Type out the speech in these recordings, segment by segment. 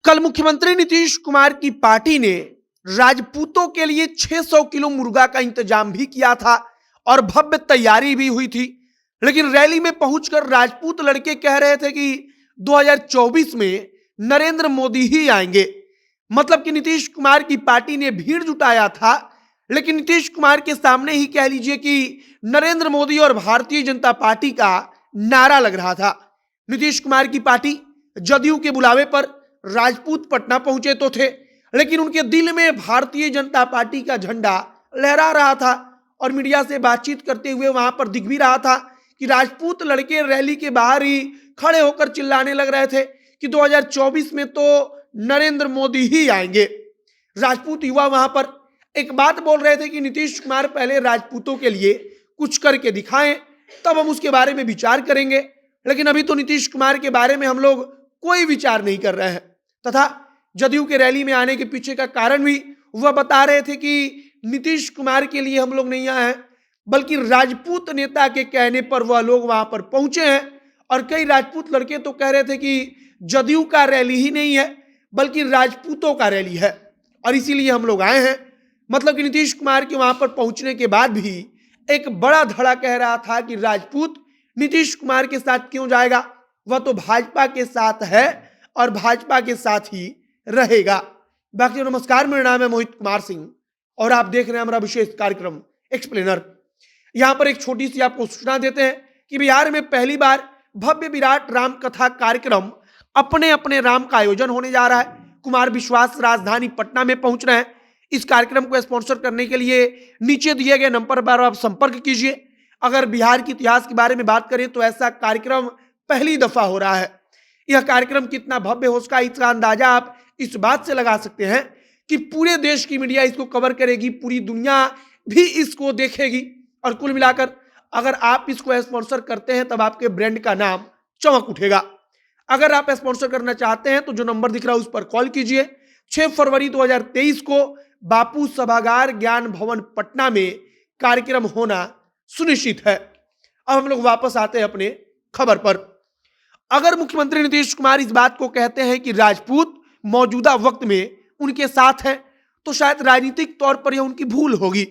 कल मुख्यमंत्री नीतीश कुमार की पार्टी ने राजपूतों के लिए 600 किलो मुर्गा का इंतजाम भी किया था और भव्य तैयारी भी हुई थी। लेकिन रैली में पहुंचकर राजपूत लड़के कह रहे थे कि 2024 में नरेंद्र मोदी ही आएंगे। मतलब कि नीतीश कुमार की पार्टी ने भीड़ जुटाया था, लेकिन नीतीश कुमार के सामने ही कह लीजिए कि नरेंद्र मोदी और भारतीय जनता पार्टी का नारा लग रहा था। नीतीश कुमार की पार्टी जदयू के बुलावे पर राजपूत पटना पहुंचे तो थे, लेकिन उनके दिल में भारतीय जनता पार्टी का झंडा लहरा रहा था और मीडिया से बातचीत करते हुए वहां पर दिख भी रहा था कि राजपूत लड़के रैली के बाहर ही खड़े होकर चिल्लाने लग रहे थे कि 2024 में तो नरेंद्र मोदी ही आएंगे। राजपूत युवा वहां पर एक बात बोल रहे थे कि नीतीश कुमार पहले राजपूतों के लिए कुछ करके दिखाएं, तब हम उसके बारे में विचार करेंगे। लेकिन अभी तो नीतीश कुमार के बारे में हम लोग कोई विचार नहीं कर रहे हैं। तथा जदयू के रैली में आने के पीछे का कारण भी वह बता रहे थे कि नीतीश कुमार के लिए हम लोग नहीं आए हैं, बल्कि राजपूत नेता के कहने पर वह लोग वहां पर पहुंचे हैं। और कई राजपूत लड़के तो कह रहे थे कि जदयू का रैली ही नहीं है, बल्कि राजपूतों का रैली है और इसीलिए हम लोग आए हैं। मतलब कि नीतीश कुमार के वहां पर पहुंचने के बाद भी एक बड़ा धड़ा कह रहा था कि राजपूत नीतीश कुमार के साथ क्यों जाएगा, वह तो भाजपा के साथ है और भाजपा के साथ ही रहेगा। बाकी नमस्कार, मेरा नाम है मोहित कुमार सिंह और आप देख रहे हैं हमारा विशेष कार्यक्रम एक्सप्लेनर। यहां पर एक छोटी सी आपको सूचना देते हैं कि बिहार में पहली बार भव्य विराट राम कथा कार्यक्रम अपने अपने राम का आयोजन होने जा रहा है। कुमार विश्वास राजधानी पटना में पहुंच रहे हैं। इस कार्यक्रम को स्पॉन्सर करने के लिए नीचे दिए गए नंबर पर आप संपर्क कीजिए। अगर बिहार के इतिहास के बारे में बात करें तो ऐसा कार्यक्रम पहली दफा हो रहा है। यह कार्यक्रम कितना भव्य हो उसका इसका अंदाजा आप इस बात से लगा सकते हैं कि पूरे देश की मीडिया इसको कवर करेगी, पूरी दुनिया भी इसको देखेगी और कुल मिलाकर अगर आप इसको स्पॉन्सर करते हैं तब आपके ब्रांड का नाम चमक उठेगा। अगर आप स्पॉन्सर करना चाहते हैं तो जो नंबर दिख रहा है उस पर कॉल कीजिए। 6 फरवरी 2023 को बापू सभागार ज्ञान भवन पटना में कार्यक्रम होना सुनिश्चित है। अब हम लोग वापस आते हैं अपने खबर पर। अगर मुख्यमंत्री नीतीश कुमार इस बात को कहते हैं कि राजपूत मौजूदा वक्त में उनके साथ हैं, तो शायद राजनीतिक तौर पर यह उनकी भूल होगी,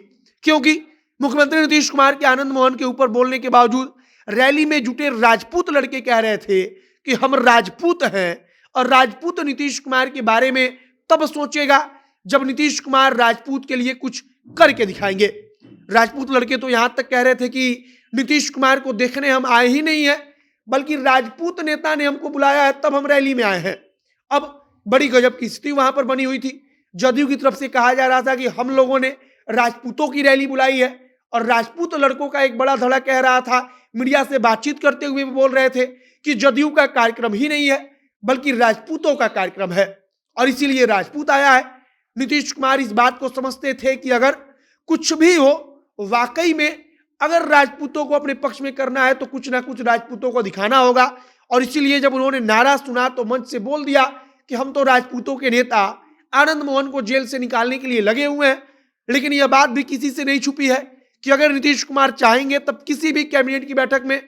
क्योंकि मुख्यमंत्री नीतीश कुमार के आनंद मोहन के ऊपर बोलने के बावजूद रैली में जुटे राजपूत लड़के कह रहे थे कि हम राजपूत हैं और राजपूत नीतीश कुमार के बारे में तब सोचेगा जब नीतीश कुमार राजपूत के लिए कुछ करके दिखाएंगे। राजपूत लड़के तो यहां तक कह रहे थे कि नीतीश कुमार को देखने हम आए ही नहीं है, बल्कि राजपूत नेता ने हमको बुलाया है तब हम रैली में आए हैं। अब बड़ी गजब की स्थिति वहां पर बनी हुई थी। जदयू की तरफ से कहा जा रहा था कि हम लोगों ने राजपूतों की रैली बुलाई है और राजपूत लड़कों का एक बड़ा धड़ा कह रहा था, मीडिया से बातचीत करते हुए बोल रहे थे कि जदयू का कार्यक्रम ही नहीं है बल्कि राजपूतों का कार्यक्रम है और इसीलिए राजपूत आया है। नीतीश कुमार इस बात को समझते थे कि अगर कुछ भी हो, वाकई में अगर राजपूतों को अपने पक्ष में करना है तो कुछ ना कुछ राजपूतों को दिखाना होगा और इसीलिए जब उन्होंने नारा सुना तो मंच से बोल दिया कि हम तो राजपूतों के नेता आनंद मोहन को जेल से निकालने के लिए लगे हुए हैं। लेकिन यह बात भी किसी से नहीं छुपी है कि अगर नीतीश कुमार चाहेंगे तब किसी भी कैबिनेट की बैठक में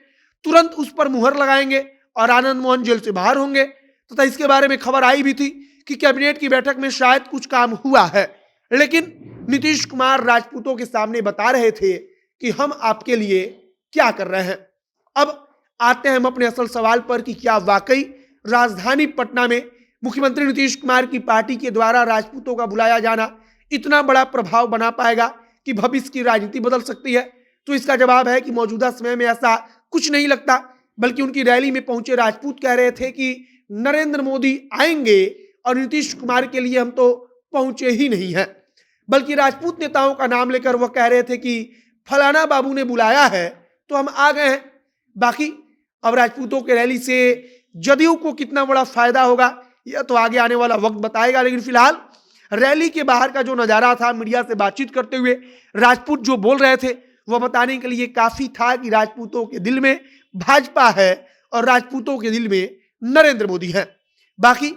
तुरंत उस पर मुहर लगाएंगे और आनंद मोहन जेल से बाहर होंगे। तथा इसके बारे में खबर आई भी थी कि कैबिनेट की बैठक में शायद कुछ काम हुआ है, लेकिन नीतीश कुमार राजपूतों के सामने बता रहे थे कि हम आपके लिए क्या कर रहे हैं। अब आते हैं हम अपने असल सवाल पर कि क्या वाकई राजधानी पटना में मुख्यमंत्री नीतीश कुमार की पार्टी के द्वारा राजपूतों का बुलाया जाना इतना बड़ा प्रभाव बना पाएगा कि भविष्य की राजनीति बदल सकती है। तो इसका जवाब है कि मौजूदा समय में ऐसा कुछ नहीं लगता, बल्कि उनकी रैली में पहुंचे राजपूत कह रहे थे कि नरेंद्र मोदी आएंगे और नीतीश कुमार के लिए हम तो पहुंचे ही नहीं हैं। बल्कि राजपूत नेताओं का नाम लेकर वह कह रहे थे कि फलाना बाबू ने बुलाया है तो हम आ गए हैं। बाकी अब राजपूतों के रैली से जदयू को कितना बड़ा फायदा होगा यह तो आगे आने वाला वक्त बताएगा। लेकिन फिलहाल रैली के बाहर का जो नजारा था, मीडिया से बातचीत करते हुए राजपूत जो बोल रहे थे वह बताने के लिए काफी था कि राजपूतों के दिल में भाजपा है और राजपूतों के दिल में नरेंद्र मोदी है। बाकी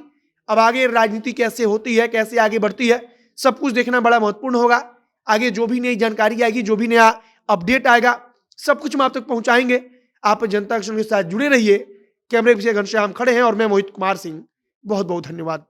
अब आगे राजनीति कैसे होती है, कैसे आगे बढ़ती है, सब कुछ देखना बड़ा महत्वपूर्ण होगा। आगे जो भी नई जानकारी आएगी, जो भी नया अपडेट आएगा, सब कुछ हम आप तक पहुंचाएंगे। आप जनता एक्शन के साथ जुड़े रहिए। कैमरे पीछे घनश्याम खड़े हैं और मैं मोहित कुमार सिंह। बहुत बहुत धन्यवाद।